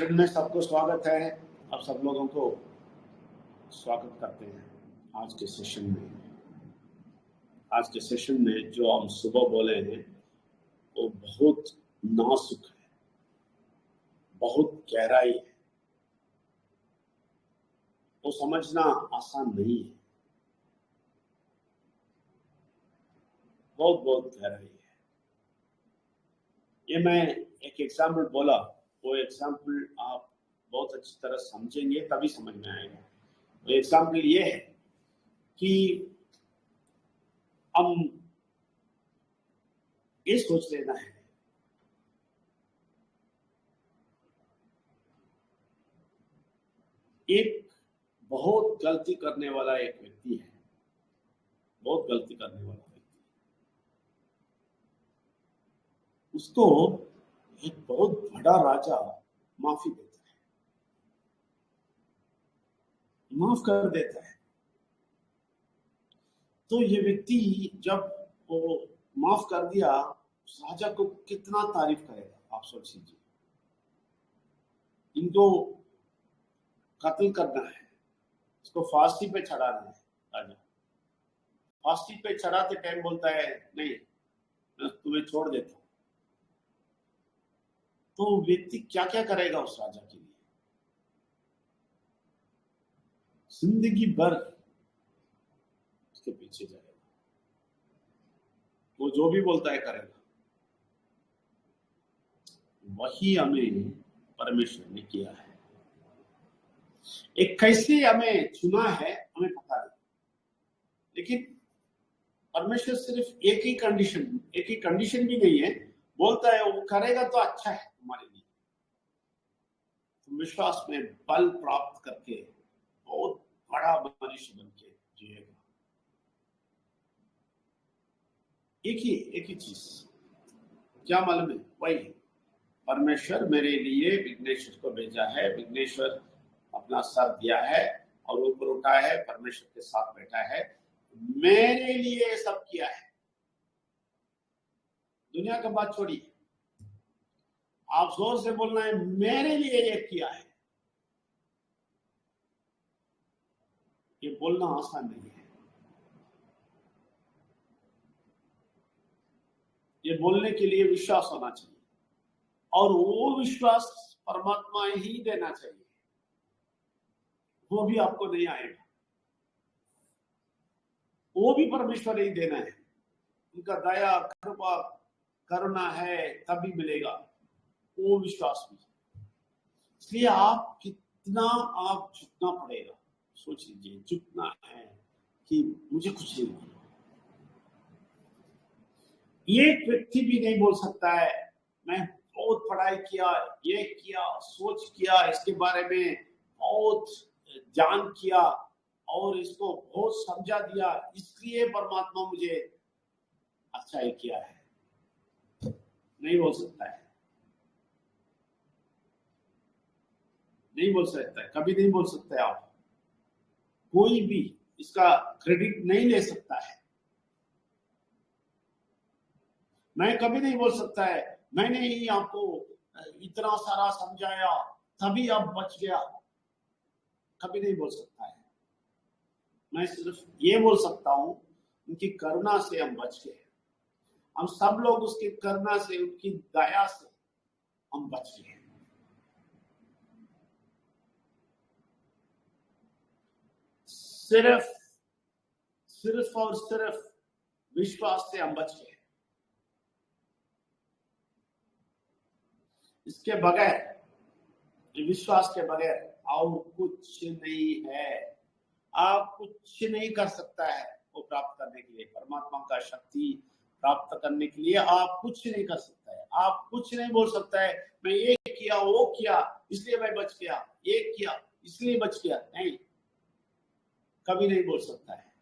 Session में सबको स्वागत है। आप सब लोगों को स्वागत करते हैं आज के सेशन में। आज के सेशन में जो हम सुबह बोले हैं वो बहुत नाजुक है, बहुत गहराई है, वो समझना आसान नहीं है, बहुत बहुत गहराई है। ये मैं एक एग्जाम्पल बोला, वो एग्जाम्पल आप बहुत अच्छी तरह समझेंगे तभी समझ में आएगा। वो एग्जाम्पल ये है कि हम ये सोच लेना है एक बहुत गलती करने वाला एक व्यक्ति है, बहुत गलती करने वाला व्यक्ति, उसको एक बहुत बड़ा राजा माफी देता है, माफ कर देता है। तो ये व्यक्ति जब वो माफ कर दिया, उस राजा को कितना तारीफ करेगा, आप सोच लीजिए। इनको कत्ल करना है, इसको फांसी पे चढ़ाना है। राजा फांसी पे चढ़ाते टाइम बोलता है नहीं, मैं तुम्हें छोड़ देता हूं। तो व्यक्ति क्या क्या करेगा उस राजा के लिए? जिंदगी भर उसके पीछे जाएगा, वो जो भी बोलता है करेगा। वही हमें परमेश्वर ने किया है। एक कैसे हमें चुना है हमें पता नहीं, लेकिन परमेश्वर सिर्फ एक ही कंडीशन भी नहीं है, बोलता है वो करेगा तो अच्छा है तुम्हारे लिए। तुम विश्वास में बल प्राप्त करके बहुत बड़ा मनुष्य बन के जिएगा। एक ही चीज क्या मालूम है? वही परमेश्वर मेरे लिए विघ्नेश्वर को भेजा है, विघ्नेश्वर अपना सर दिया है और ऊपर उठा है, परमेश्वर के साथ बैठा है, मेरे लिए सब किया है। दुनिया का बात छोड़िए, आप जोर से बोलना है मेरे लिए ये किया है। ये बोलना आसान नहीं है, ये बोलने के लिए विश्वास होना चाहिए और वो विश्वास परमात्मा ही देना चाहिए, वो भी आपको नहीं आएगा, वो भी परमेश्वर ही देना है। उनका दया कृपा करुणा है तभी मिलेगा वो विश्वास भी। इसलिए आप कितना आप झुकना पड़ेगा, सोच लीजिए। झुकना है कि मुझे कुछ नहीं मालूम। एक व्यक्ति भी नहीं बोल सकता है मैं बहुत पढ़ाई किया, ये किया, सोच किया, इसके बारे में बहुत जान किया और इसको बहुत समझा दिया, इसलिए परमात्मा मुझे अच्छा ही किया है। नहीं बोल सकता है, नहीं बोल सकता है, कभी नहीं बोल सकता है। आप कोई भी इसका क्रेडिट नहीं ले सकता है। मैं कभी नहीं बोल सकता है मैंने ही आपको इतना सारा समझाया तभी आप बच गया, कभी नहीं बोल सकता है। मैं सिर्फ ये बोल सकता हूं उनकी करुणा से हम बच गए। हम सब लोग उसकी करुणा से, उनकी दया से हम बच गए। सिर्फ और सिर्फ विश्वास से हम बच गए। इसके बगैर, विश्वास के बगैर और कुछ नहीं है। आप कुछ नहीं कर सकता है वो प्राप्त करने के लिए, परमात्मा का शक्ति प्राप्त करने के लिए आप कुछ नहीं कर सकता है। आप कुछ नहीं बोल सकता है मैं ये किया वो किया इसलिए मैं बच गया, ये किया इसलिए बच गया, नहीं, कभी नहीं बोल सकता है।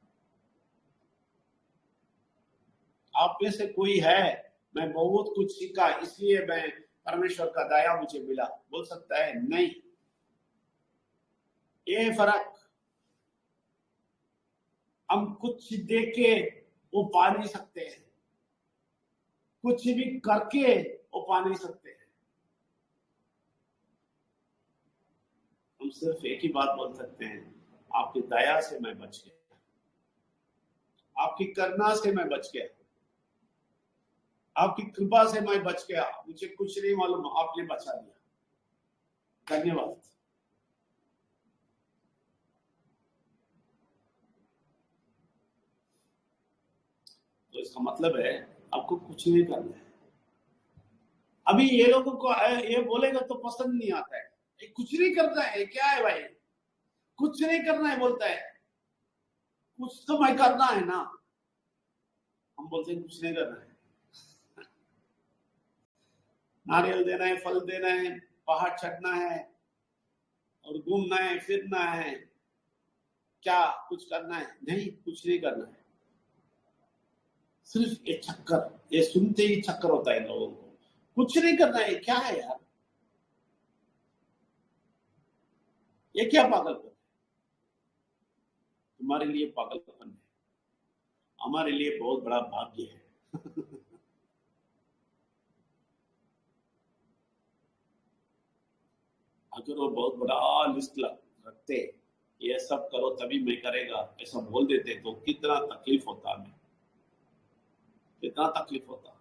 आप में से कोई है मैं बहुत कुछ सीखा इसलिए मैं परमेश्वर का दया मुझे मिला, बोल सकता है? नहीं। ये फर्क हम कुछ देख के वो पा नहीं सकते हैं, कुछ भी करके वो पा नहीं सकते हैं। सिर्फ एक ही बात बोल सकते हैं, आपकी दया से मैं बच गया, आपकी करुणा से मैं बच गया, आपकी कृपा से मैं बच गया, मुझे कुछ नहीं मालूम, आपने बचा दिया, धन्यवाद। तो इसका मतलब है आपको कुछ नहीं करना है। अभी ये लोगों को ये बोलेगा तो पसंद नहीं आता है, कुछ नहीं करना है, क्या है भाई, कुछ नहीं करना है बोलता है, कुछ तो मैं करना है ना। हम बोलते हैं कुछ नहीं करना है, नारियल देना है, फल देना है, पहाड़ चढ़ना है और घूमना है, फिरना है, क्या कुछ करना है? नहीं, कुछ नहीं करना है। सिर्फ ये चक्कर, ये सुनते ही चक्कर होता है लोगों को, कुछ नहीं करना है, क्या है यार, ये क्या पागलपन है? तुम्हारे लिए पागलपन है, हमारे लिए बहुत बड़ा भाग्य है। अगर वो बहुत बड़ा लिस्ट रखते, ये सब करो तभी मैं करेगा, ऐसा बोल देते तो कितना तकलीफ होता हमें, कितना तकलीफ होता।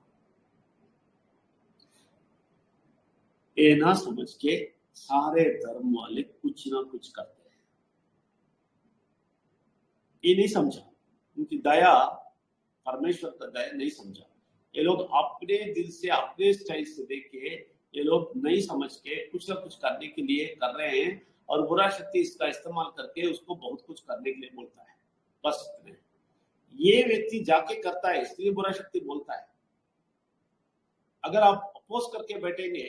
ये ना समझ के सारे धर्म वाले कुछ ना कुछ करते हैं, ये नहीं समझा, उनकी दया, परमेश्वर का दया नहीं समझा। ये लोग अपने दिल से, अपने स्टाइल से देख के, ये लोग नहीं समझ के कुछ ना कुछ करने के लिए कर रहे हैं, और बुरा शक्ति इसका इस्तेमाल करके उसको बहुत कुछ करने के लिए बोलता है, बस इतने। ये व्यक्ति जाके करता है इसलिए बुरा शक्ति बोलता है। अगर आप अपोज करके बैठेंगे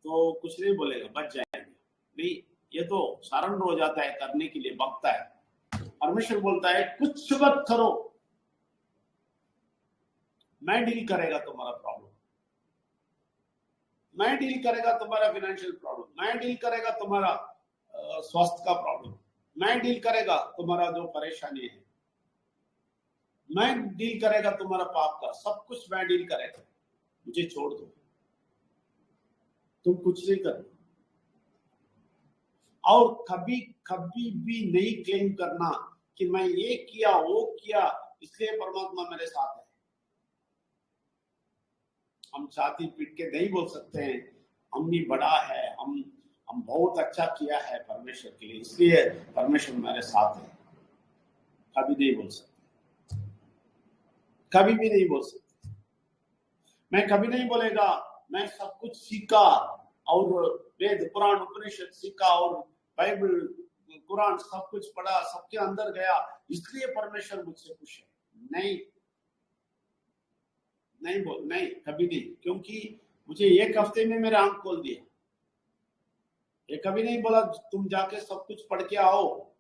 तो कुछ नहीं बोलेगा, बच जाएंगे। नहीं, ये तो सरेंडर हो जाता है, करने के लिए बकता है। परमेश्वर बोलता है कुछ मत करो, मैं डील करेगा तुम्हारा प्रॉब्लम, मैं डील करेगा तुम्हारा फाइनेंशियल प्रॉब्लम, मैं डील करेगा तुम्हारा स्वास्थ्य का प्रॉब्लम, मैं डील करेगा तुम्हारा जो परेशानी है, मैं डील करेगा तुम्हारा पाप का, सब कुछ मैं डील करेगा, मुझे छोड़ दो, तुम कुछ नहीं करना। और कभी कभी भी नहीं क्लेम करना कि मैं ये किया वो किया इसलिए परमात्मा मेरे साथ है। हम छाती पीट के नहीं बोल सकते हैं हमने बड़ा है, हम बहुत अच्छा किया है परमेश्वर के लिए इसलिए परमेश्वर मेरे साथ है, कभी नहीं बोल सकते, कभी भी नहीं बोल सकते। मैं कभी नहीं बोलेगा मैं सब कुछ सीखा और वेद पुराण उपनिषद सीखा और बाइबल कुरान सब कुछ पढ़ा, सबके अंदर गया इसलिए परमेश्वर मुझसे खुश है। नहीं, नहीं, कभी नहीं, क्योंकि मुझे एक हफ्ते में मेरा आंख खोल दिया। ये कभी नहीं बोला तुम जाके सब कुछ पढ़ के आओ,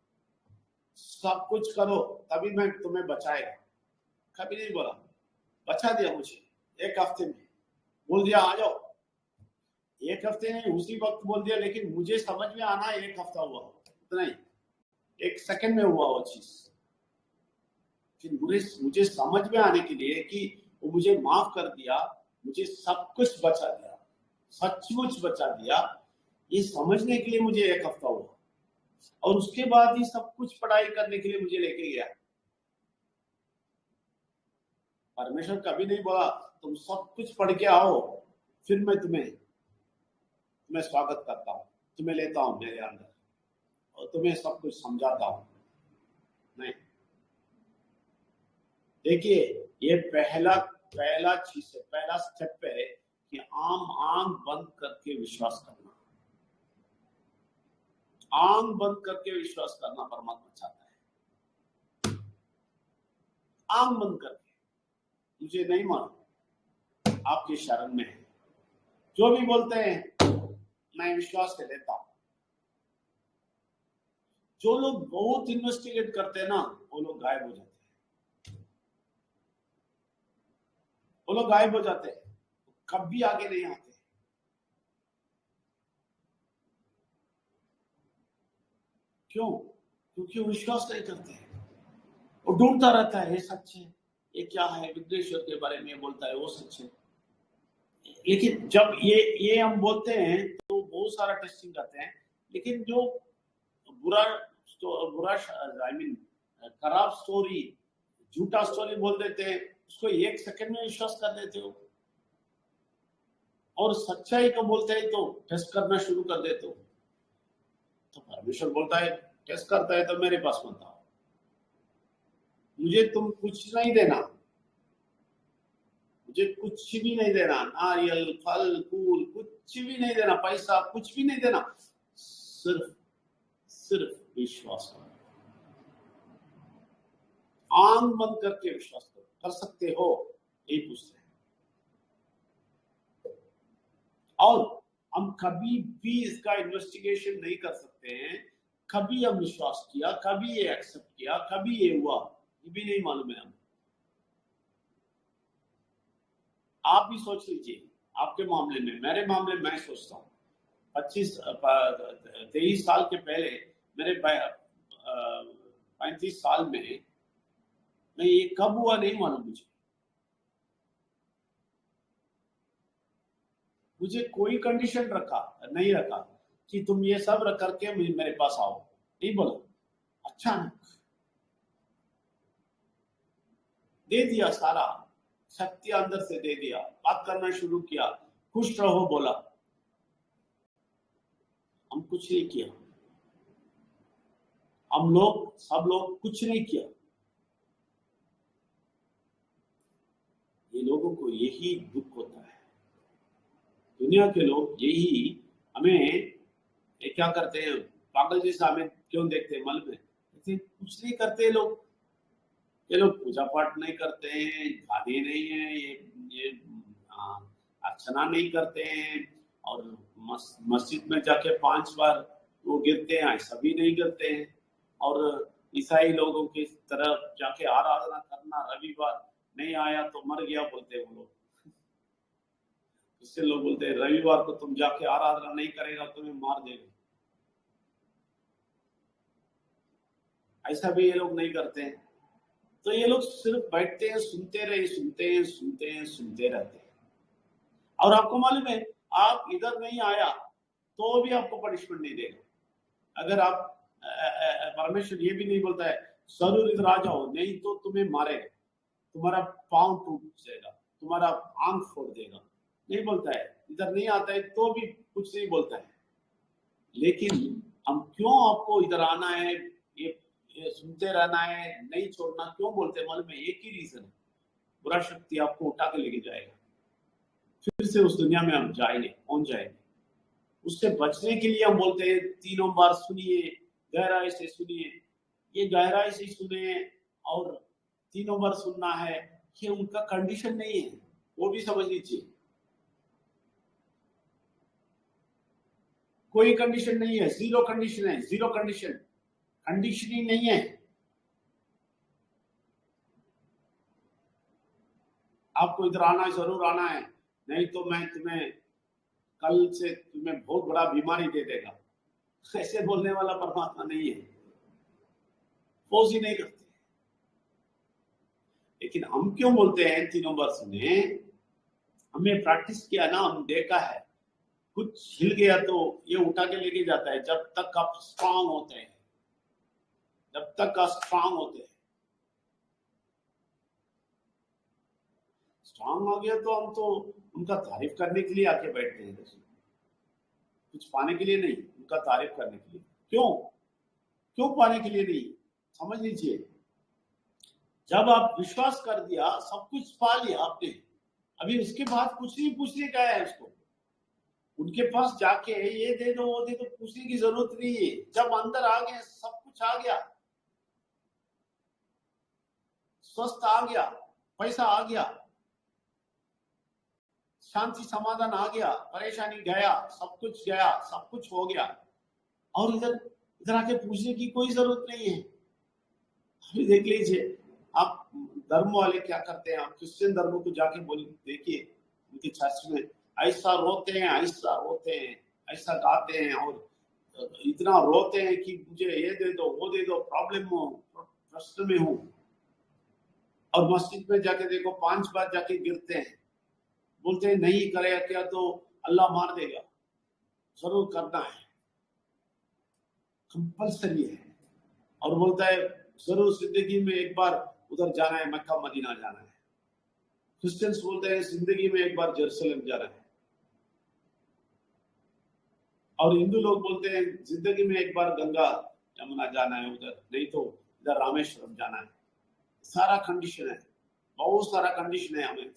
सब कुछ करो तभी मैं तुम्हें बचाएगा, कभी नहीं बोला। बचा दिया मुझे एक हफ्ते में, बोल दिया आ जाओ। एक हफ्ते नहीं, उसी वक्त बोल दिया, लेकिन मुझे समझ में आना एक हफ्ता हुआ, उतना ही, एक सेकंड में हुआ वो चीज। फिर मुझे समझ में आने के लिए कि वो मुझे माफ कर दिया, मुझे सब कुछ बचा दिया, सचमुच बचा दिया, ये समझने के लिए मुझे एक हफ्ता हुआ। और उसके बाद ही सब कुछ पढ़ाई करने के लिए मुझे लेके गया। परमेश्वर कभी नहीं बोला तुम सब कुछ पढ़ के आओ फिर मैं तुम्हें स्वागत करता हूं, तुम्हें लेता हूं मेरे अंदर और तुम्हें सब कुछ समझाता हूं। नहीं, देखिए ये पहला चीज है, पहला स्टेप है कि आंख बंद करके विश्वास करना। आंख बंद करके विश्वास करना परमात्मा चाहता है। आंख बंद करके, मुझे नहीं मालूम, आपकी शरण में है, जो भी बोलते हैं मैं विश्वास से लेता हूं। जो लोग बहुत इन्वेस्टिगेट करते हैं ना, वो लोग गायब हो जाते हैं, वो लोग गायब हो जाते हैं, कभी आगे नहीं आते। क्यों? क्योंकि वो विश्वास नहीं करते हैं, वो ढूंढता रहता है ये सच है, ये क्या है, विघ्नेश्वर के बारे में बोलता है वो सच है। लेकिन जब ये हम बोलते हैं तो बहुत सारा टेस्टिंग करते हैं, लेकिन जो बुरा बुरा आई मीन खराब स्टोरी, झूठा स्टोरी बोल देते हैं, उसको 1 सेकंड में विश्वास कर देते हो, और सच्चाई को बोलते हैं तो टेस्ट करना शुरू कर देते हो। तो परमेश्वर बोलता है टेस्ट करता है तो मेरे पास मत आओ, मुझे तुम कुछ नहीं देना, मुझे कुछ भी नहीं देना, नारियल फल फूल कुछ भी नहीं देना, पैसा कुछ भी नहीं देना, सिर्फ विश्वास करो, आंख बंद करके विश्वास करो। कर सकते हो? यही पूछते हैं। और हम कभी भी इसका इन्वेस्टिगेशन नहीं कर सकते हैं, कभी हम विश्वास किया, कभी ये एक्सेप्ट किया, कभी ये हुआ, ये भी नहीं मालूम है हमें। आप भी सोच लीजिए, आपके मामले में, मेरे मामले में मैं सोचता हूँ 23 साल के पहले, मेरे 35 साल में, मैं ये कब हुआ नहीं मालूम मुझे कोई कंडीशन नहीं रखा कि तुम ये सब रख करके मेरे पास आओ, नहीं बोला, अचानक दे दिया, सारा शक्ति अंदर से दे दिया, बात करना शुरू किया, खुश रहो बोला, हम कुछ नहीं किया, सब लोग कुछ नहीं किया। ये लोगों को यही दुख होता है, दुनिया के लोग यही हमें क्या करते हैं, पागल जैसा हमें क्यों देखते हैं, मालूम है? कुछ नहीं करते लोग, ये लोग पूजा पाठ नहीं करते हैं, गादी नहीं है, ये अर्चना नहीं करते हैं, और मस्जिद में जाके 5 बार वो गिरते हैं, ऐसा भी नहीं करते हैं, और ईसाई लोगों की तरफ जाके आराधना करना, रविवार नहीं आया तो मर गया बोलते हैं वो लोग। इससे लोग बोलते हैं रविवार को तुम जाके आराधना नहीं करेगा तुम्हें मार देगा, ऐसा भी ये लोग नहीं करते हैं। तो ये लोग सिर्फ बैठते हैं, सुनते रहते हैं। और आपको मालूम है, आप इधर नहीं आया तो भी आपको पनिशमेंट नहीं देगा। अगर आप परमेश्वर ये भी नहीं बोलता है जरूर इधर आ जाओ, नहीं तो तुम्हें मारेगा, तुम्हारा पांव टूट जाएगा, तुम्हारा आंख फोड़ देगा, नहीं बोलता है। इधर नहीं आता है तो भी कुछ नहीं बोलता है। लेकिन हम क्यों आपको इधर आना है, ये सुनते रहना है, नहीं छोड़ना क्यों बोलते हैं मालूम है? एक ही रीजन है, बुरा शक्ति आपको उठा के लेके जाएगा, फिर से उस दुनिया में हम पहुंच जाएंगे। उससे बचने के लिए हम बोलते हैं 3 बार सुनिए, गहराई से सुनिए, ये गहराई से सुने और 3 बार सुनना है, ये उनका कंडीशन नहीं है, वो भी समझ लीजिए। कोई कंडीशन नहीं है, जीरो कंडीशन है, जीरो कंडीशनिंग नहीं है। आपको इधर आना है, जरूर आना है, नहीं तो मैं कल से तुम्हें बहुत बड़ा बीमारी दे देगा, ऐसे बोलने वाला परमात्मा नहीं है, फोर्स ही नहीं करते। लेकिन हम क्यों बोलते हैं 3 बार सुने? हमने प्रैक्टिस किया ना, हम देखा है, कुछ हिल गया तो ये उठा के लेके जाता है। जब तक आप स्ट्रांग होते हैं, स्ट्रांग हो गया तो हम तो उनका तारीफ करने के लिए आके बैठते हैं, कुछ पाने के लिए नहीं, उनका तारीफ करने के लिए। क्यों पाने के लिए नहीं? समझ लीजिए, जब आप विश्वास कर दिया, सब कुछ पा लिया आपने, अभी उसके बाद कुछ नहीं पूछने का है उसको। उनके पास जाके ये दे दो, वो दे दो, पूछने की जरूरत नहीं है। जब अंदर आ गए, सब कुछ आ गया, स्वस्थ आ गया, पैसा आ गया, शांति समाधान आ गया, परेशानी गया, सब कुछ हो गया, और इधर आके पूछने की कोई जरूरत नहीं है। अभी देख लीजिए, आप धर्म वाले क्या करते हैं, आप क्रिश्चियन धर्म को जाके देखिए, उनके चर्च में ऐसा रोते हैं, ऐसा गाते हैं, और इतना रोते हैं कि मुझे ये दे दो, वो दे दो, प्रश्न में हूं। और मस्जिद में जाके देखो, 5 बार जाके गिरते हैं, बोलते हैं नहीं करेगा क्या तो अल्लाह मार देगा, जरूर करना है। कंपल्सरी है। और बोलता है जरूर जिंदगी में एक बार उधर जाना है, मक्का मदीना जाना है। क्रिश्चियंस बोलते हैं जिंदगी में एक बार जेरूसलम जाना है। और हिंदू लोग बोलते हैं जिंदगी में एक बार गंगा यमुना जाना है उधर, नहीं तो इधर रामेश्वरम जाना है। सारा कंडीशन है, बहुत सारा कंडीशन है हमें।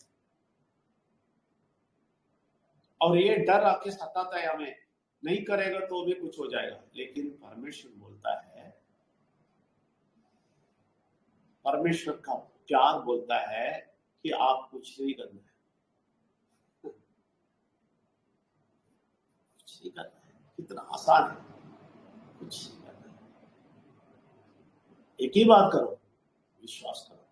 और ये डर आके सताता है हमें, नहीं करेगा तो भी कुछ हो जाएगा। लेकिन परमेश्वर बोलता है, परमेश्वर का प्यार बोलता है कि आप कुछ नहीं करना है, कुछ नहीं करना है। कितना आसान है, कुछ नहीं करना है। एक ही बात करो, विश्वास करो।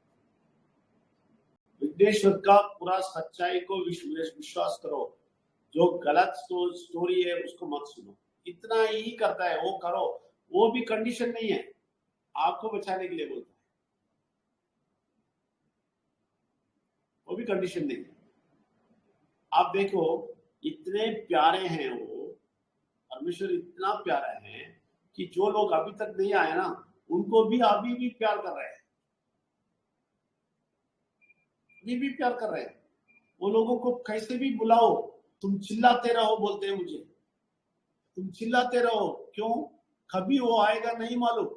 विघ्नेश्वर का पूरा सच्चाई को विश्वास करो। जो गलत स्टोरी है उसको मत सुनो। इतना ही करता है, वो करो। वो भी कंडीशन नहीं है, आपको बचाने के लिए बोलता है, वो भी कंडीशन नहीं है। आप देखो इतने प्यारे हैं वो, परमेश्वर इतना प्यारा है कि जो लोग अभी तक नहीं आए ना, उनको भी अभी भी प्यार कर रहे हैं, अभी भी प्यार कर रहे हैं। वो लोगों को कैसे भी बुलाओ, तुम चिल्लाते रहो, बोलते हैं मुझे तुम चिल्लाते रहो। क्यों? कभी वो आएगा नहीं मालूम,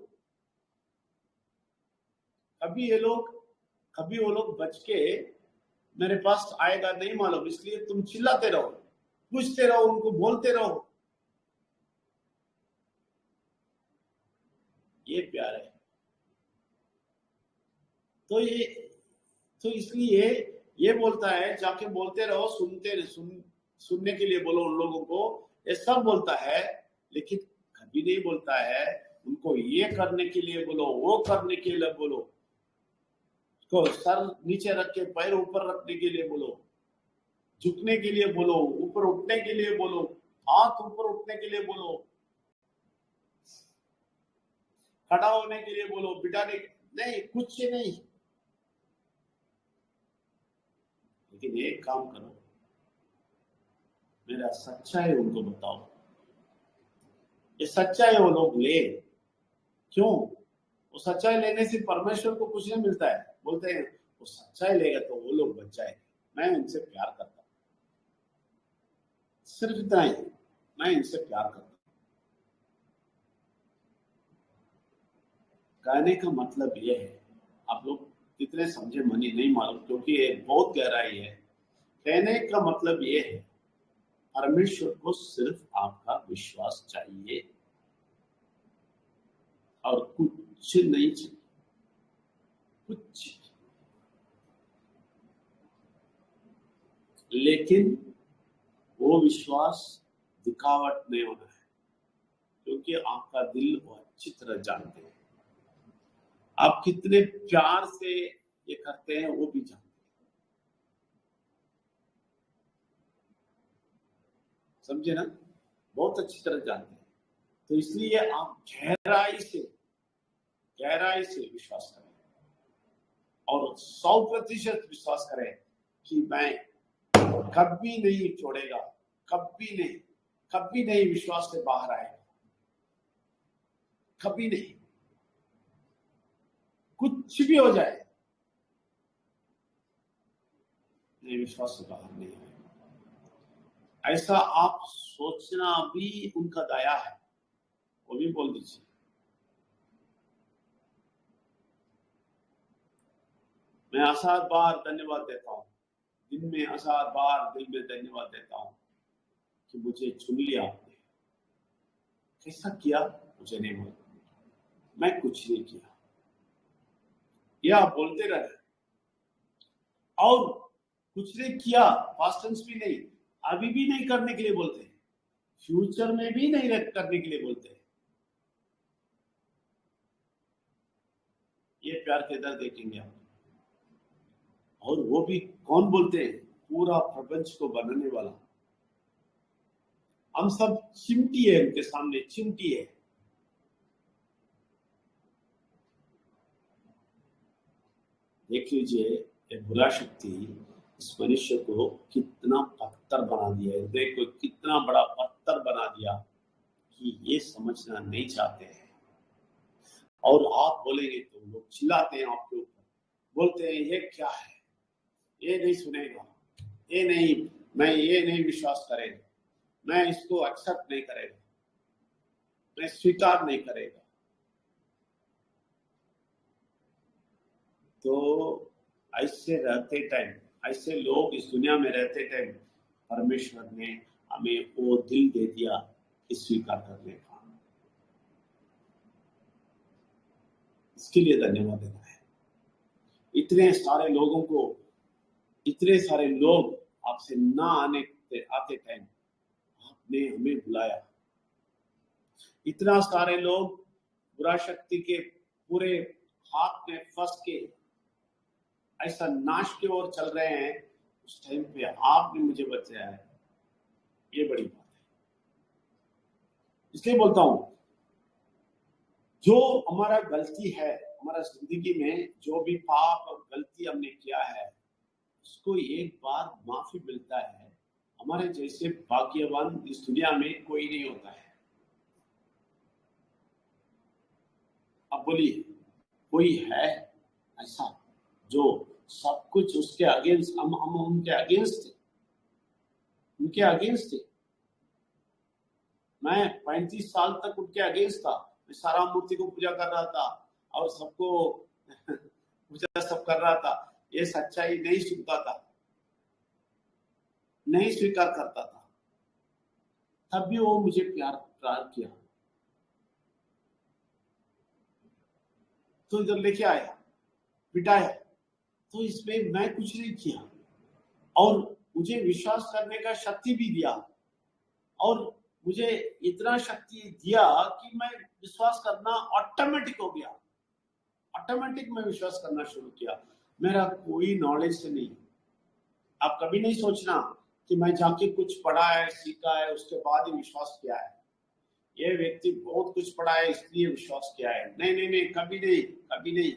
कभी वो लोग बच के मेरे पास आएगा नहीं मालूम। इसलिए तुम चिल्लाते रहो, पूछते रहो, उनको बोलते रहो। ये प्यार है। तो इसलिए ये बोलता है जाके बोलते रहो, सुनने के लिए बोलो उन लोगों को, ये सब बोलता है। लेकिन कभी नहीं बोलता है उनको ये करने के लिए बोलो, वो करने के लिए बोलो, उसको सर नीचे रख के पैर ऊपर रखने के लिए बोलो, झुकने के लिए बोलो, ऊपर उठने के लिए बोलो, हाथ ऊपर उठने के लिए बोलो, खड़ा होने के लिए बोलो, बिठाने नहीं, कुछ नहीं। लेकिन एक काम करो, मेरा सच्चाई उनको बताओ। ये सच्चाई वो लोग ले। क्यों? वो सच्चाई लेने से परमेश्वर को कुछ नहीं मिलता है। बोलते हैं वो सच्चाई लेगा तो वो लोग बच जाएंगे। मैं उनसे प्यार करता हूं, सिर्फ इतना ही, मैं इनसे प्यार करता हूं। कहने का मतलब ये है, आप लोग कितने समझे मनी नहीं मालूम, क्योंकि ये बहुत गहराई है। कहने का मतलब ये है, परमेश्वर को सिर्फ आपका विश्वास चाहिए और कुछ नहीं चाहिए, कुछ। लेकिन वो विश्वास दिखावट नहीं होना है, क्योंकि आपका दिल वो अच्छी तरह जानते हैं। आप कितने प्यार से ये करते हैं वो भी जानते हैं। समझे ना? बहुत अच्छी तरह जानते हैं। तो इसलिए आप गहराई से विश्वास करें और 100% विश्वास करें कि मैं कभी नहीं छोड़ेगा, कभी नहीं विश्वास से बाहर आएगा, कभी नहीं। कुछ भी हो जाए, नहीं, विश्वास से बाहर नहीं आएगा। ऐसा आप सोचना भी उनका दया है, वो भी बोल दीजिए। मैं आसार बार धन्यवाद देता हूँ, दिन में आसार बार दिल में धन्यवाद देता हूँ कि मुझे चुन लिया आपने। कैसा किया मुझे नहीं मालूम, मैं कुछ नहीं किया। यह आप बोलते रहे, और कुछ नहीं किया, पास्ट टेंस भी नहीं, अभी भी नहीं करने के लिए बोलते हैं, फ्यूचर में भी नहीं करने के लिए बोलते हैं। ये प्यार के दर देखेंगे आप। और वो भी कौन बोलते हैं? पूरा प्रपंच को बनाने वाला। हम सब चिमटी है उनके सामने, चिमटी है। देख लीजिए, ये बुरा शक्ति इस मनुष्य को कितना पत्थर बना दिया है, हृदय को कितना बड़ा पत्थर बना दिया कि ये समझना नहीं चाहते हैं। और आप बोलेंगे तो लोग चिल्लाते हैं आपके ऊपर, बोलते हैं ये क्या है, ये नहीं सुनेगा, ये नहीं, मैं ये नहीं विश्वास करेगा, मैं इसको एक्सेप्ट नहीं करेगा, मैं स्वीकार नहीं करेगा। तो ऐसे रहते टाइम, ऐसे लोग इस दुनिया में रहते टाइम परमेश्वर ने हमें वो दिल दे दिया कि स्वीकार करने का। इसके लिए धन्यवाद देना है। इतने सारे लोगों को, इतने सारे लोग आपसे ना आते टाइम आपने हमें बुलाया। इतना सारे लोग बुरा शक्ति के पूरे हाथ में फंस के ऐसा नाश की ओर चल रहे हैं, उस टाइम पे आपने मुझे बचाया है, ये बड़ी बात है। इसलिए बोलता हूं, जो हमारा गलती है, हमारा जिंदगी में जो भी पाप और गलती हमने किया है, उसको एक बार माफी मिलता है। हमारे जैसे भाग्यवान इस दुनिया में कोई नहीं होता है। अब बोलिए, कोई है ऐसा जो सब कुछ उसके अगेंस्ट, हम उनके अगेंस्ट थे, उनके अगेंस्ट थे। मैं 35 साल तक उनके अगेंस्ट था। मैं सारा मूर्ति को पूजा कर रहा था और सबको पूजा सब कर रहा था। ये सच्चाई नहीं सुनता था, नहीं स्वीकार करता था। तब भी वो मुझे प्यार किया, तो इधर लेके आया, पिटाया, तो इसमें मैं कुछ नहीं किया और मुझे विश्वास करने का शक्ति भी दिया और मुझे इतना शक्ति दिया कि मैं विश्वास करना ऑटोमेटिक हो गया। ऑटोमेटिक मैं विश्वास करना शुरू किया, मेरा कोई नॉलेज से नहीं। आप कभी नहीं सोचना कि मैं जाके कुछ पढ़ा है, सीखा है, उसके बाद ही विश्वास किया है। ये व्यक्ति बहुत कुछ पढ़ा है इसलिए विश्वास किया है। नहीं नहीं नहीं, कभी नहीं, कभी नहीं।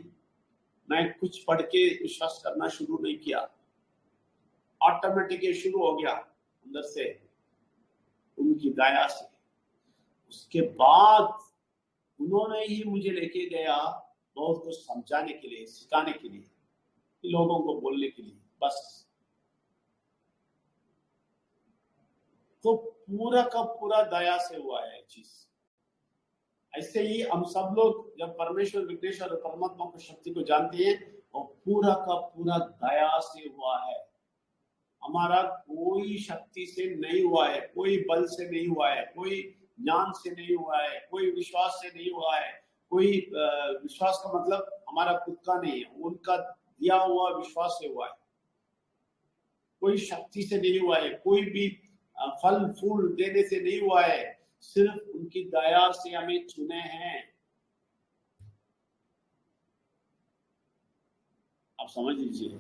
मैं कुछ पढ़ के विश्वास करना शुरू नहीं किया, ऑटोमेटिक ये शुरू हो गया अंदर से, उनकी दया से। उसके बाद उन्होंने ही मुझे लेके गया बहुत कुछ समझाने के लिए, सिखाने के लिए, लोगों को बोलने के लिए, बस। तो पूरा का पूरा दया से हुआ है चीज। ऐसे ही हम सब लोग जब परमेश्वर, विघ्नेश्वर और परमात्मा की शक्ति को जानते हैं, और पूरा का पूरा दया से हुआ है। हमारा कोई शक्ति से नहीं हुआ है, कोई बल से नहीं हुआ है, कोई ज्ञान से नहीं हुआ है, कोई विश्वास से नहीं हुआ है। कोई विश्वास का मतलब हमारा खुद का नहीं है, उनका दिया हुआ विश्वास से हुआ है। कोई शक्ति से नहीं हुआ है, कोई भी फल फूल देने से नहीं हुआ है, सिर्फ उनकी दया से हमें चुने हैं। आप समझ लीजिए,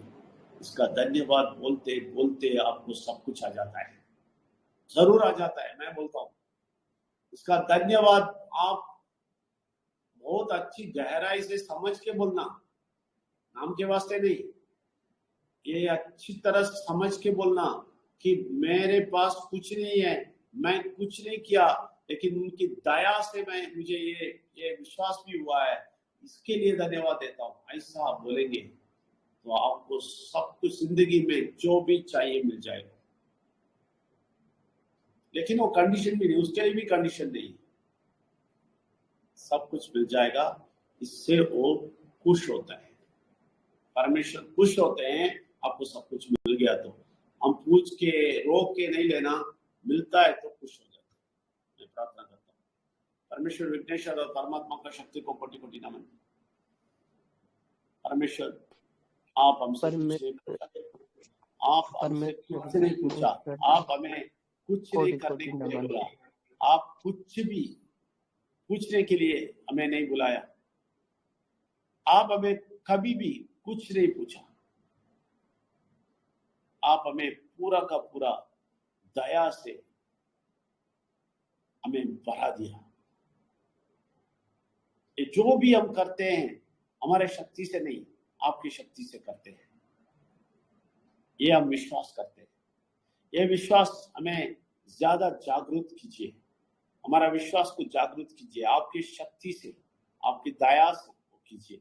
इसका धन्यवाद बोलते बोलते आपको सब कुछ आ जाता है, जरूर आ जाता है। मैं बोलता हूं, इसका धन्यवाद आप बहुत अच्छी गहराई से समझ के बोलना, नाम के वास्ते नहीं, ये अच्छी तरह समझ के बोलना कि मेरे पास कुछ नहीं है, मैं कुछ नहीं किया, लेकिन उनकी दया से मुझे ये विश्वास भी हुआ है, इसके लिए धन्यवाद देता हूं। ऐसा आप बोलेंगे तो आपको सब कुछ जिंदगी में जो भी चाहिए मिल जाएगा। लेकिन वो कंडीशन भी नहीं, उसके लिए भी कंडीशन नहीं, सब कुछ मिल जाएगा। इससे वो खुश होता है, परमेश्वर खुश होते हैं। आपको सब कुछ मिल गया तो हम पूछ के रोक के नहीं लेना, मिलता है तो खुश हो जाते हैं। मैं प्रार्थना करता हूँ, परमेश्वर, विघ्नेश्वर और परमात्मा का शक्ति को कोटि कोटि नमन। परमेश्वर, आप हमसे कुछ नहीं पूछा, आप हमसे कुछ नहीं पूछा, आप हमें कुछ नहीं करने के लिए बोला, आप कुछ भी पूछने के लिए हमें नहीं बुलाया, आप हमें कभी भी कुछ नहीं पूछा, आप हमें पूरा का पूरा दया से हमें बढ़ा दिया। ये जो भी हम करते हैं हमारे शक्ति से नहीं, आपकी शक्ति से करते हैं, ये हम विश्वास करते हैं। ये विश्वास हमें ज्यादा जागरूक कीजिए, हमारा विश्वास को जागरूक कीजिए आपकी शक्ति से, आपकी दया से कीजिए,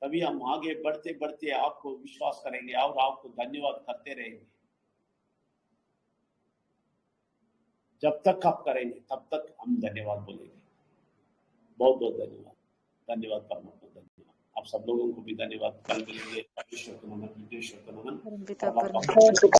तभी हम आगे बढ़ते बढ़ते आपको विश्वास करेंगे और आपको धन्यवाद करते रहेंगे। जब तक आप करेंगे तब तक हम धन्यवाद बोलेंगे। बहुत बहुत धन्यवाद। धन्यवाद परमात्मा, धन्यवाद। आप सब लोगों को भी धन्यवाद। कल मिलेंगे। ईश्वर को नमन, ईश्वर को नमन। परमपिता परमेश्वर